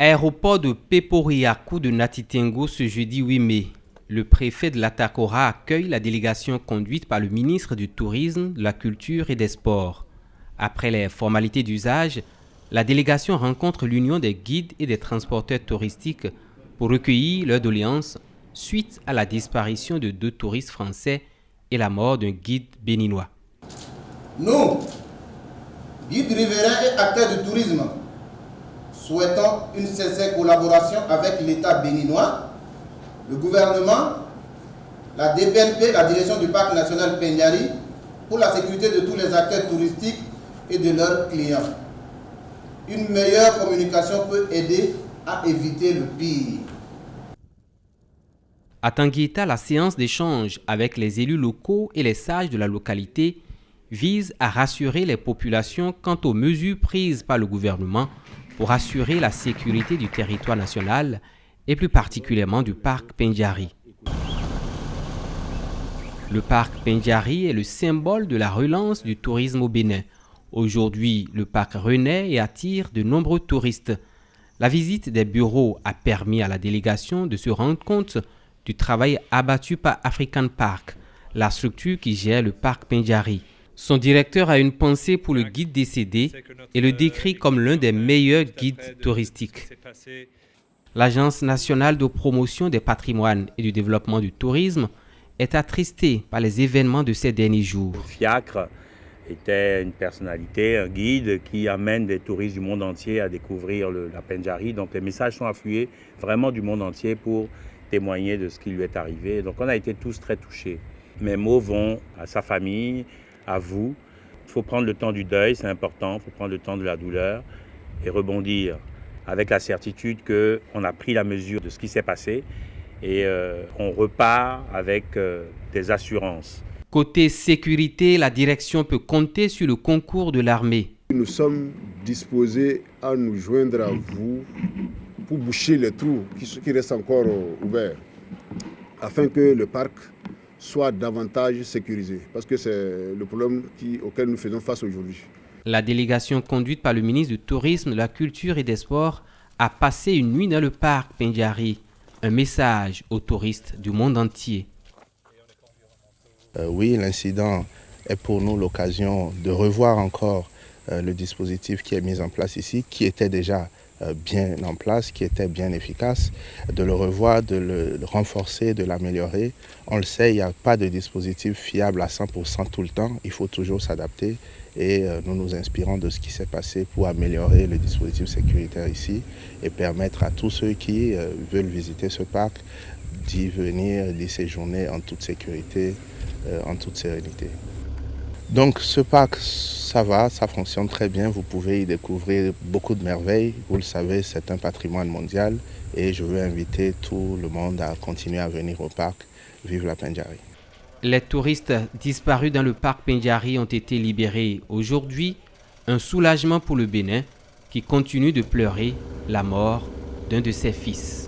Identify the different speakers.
Speaker 1: Aéroport de Peporiakou de Natitengo ce jeudi 8 mai. Le préfet de l'Atakora accueille la délégation conduite par le ministre du Tourisme, de la Culture et des Sports. Après les formalités d'usage, la délégation rencontre l'Union des guides et des transporteurs touristiques pour recueillir leurs doléances suite à la disparition de 2 touristes français et la mort d'un guide béninois.
Speaker 2: Nous, guides riverains et acteurs du tourisme, souhaitons une sincère collaboration avec l'État béninois, le gouvernement, la DPNP, la direction du parc national Peñari, pour la sécurité de tous les acteurs touristiques et de leurs clients. Une meilleure communication peut aider à éviter le pire.
Speaker 1: À Tanguita, la séance d'échange avec les élus locaux et les sages de la localité vise à rassurer les populations quant aux mesures prises par le gouvernement pour assurer la sécurité du territoire national et plus particulièrement du parc Peñari. Le parc Peñari est le symbole de la relance du tourisme au Bénin. Aujourd'hui, le parc renaît et attire de nombreux touristes. La visite des bureaux a permis à la délégation de se rendre compte du travail abattu par African Park, la structure qui gère le parc Peñari. Son directeur a une pensée pour le guide décédé et le décrit comme l'un des meilleurs guides touristiques. L'Agence nationale de promotion des patrimoines et du développement du tourisme est attristée par les événements de ces derniers jours.
Speaker 3: Le Fiacre était une personnalité, un guide qui amène des touristes du monde entier à découvrir la Peñari. Donc les messages sont afflués vraiment du monde entier pour témoigner de ce qui lui est arrivé. Donc on a été tous très touchés. Mes mots vont à sa famille, à vous. Il faut prendre le temps du deuil, c'est important. Il faut prendre le temps de la douleur et rebondir avec la certitude qu'on a pris la mesure de ce qui s'est passé et on repart avec des assurances.
Speaker 1: Côté sécurité, la direction peut compter sur le concours de l'armée.
Speaker 4: Nous sommes disposés à nous joindre à vous pour boucher les trous qui restent encore ouverts, afin que le parc soit davantage sécurisé, parce que c'est le problème auquel nous faisons face aujourd'hui.
Speaker 1: La délégation conduite par le ministre du Tourisme, de la Culture et des Sports a passé une nuit dans le parc Peñari. Un message aux touristes du monde entier.
Speaker 5: Oui, l'incident est pour nous l'occasion de revoir encore le dispositif qui est mis en place ici, qui était déjà bien en place, qui était bien efficace, de le revoir, de le renforcer, de l'améliorer. On le sait, il n'y a pas de dispositif fiable à 100% tout le temps, il faut toujours s'adapter et nous nous inspirons de ce qui s'est passé pour améliorer le dispositif sécuritaire ici et permettre à tous ceux qui veulent visiter ce parc d'y venir, d'y séjourner en toute sécurité, en toute sérénité. Donc ce parc, ça va, ça fonctionne très bien, vous pouvez y découvrir beaucoup de merveilles. Vous le savez, c'est un patrimoine mondial et je veux inviter tout le monde à continuer à venir au parc. Vive la Peñari.
Speaker 1: Les touristes disparus dans le parc Peñari ont été libérés. Aujourd'hui, un soulagement pour le Bénin qui continue de pleurer la mort d'un de ses fils.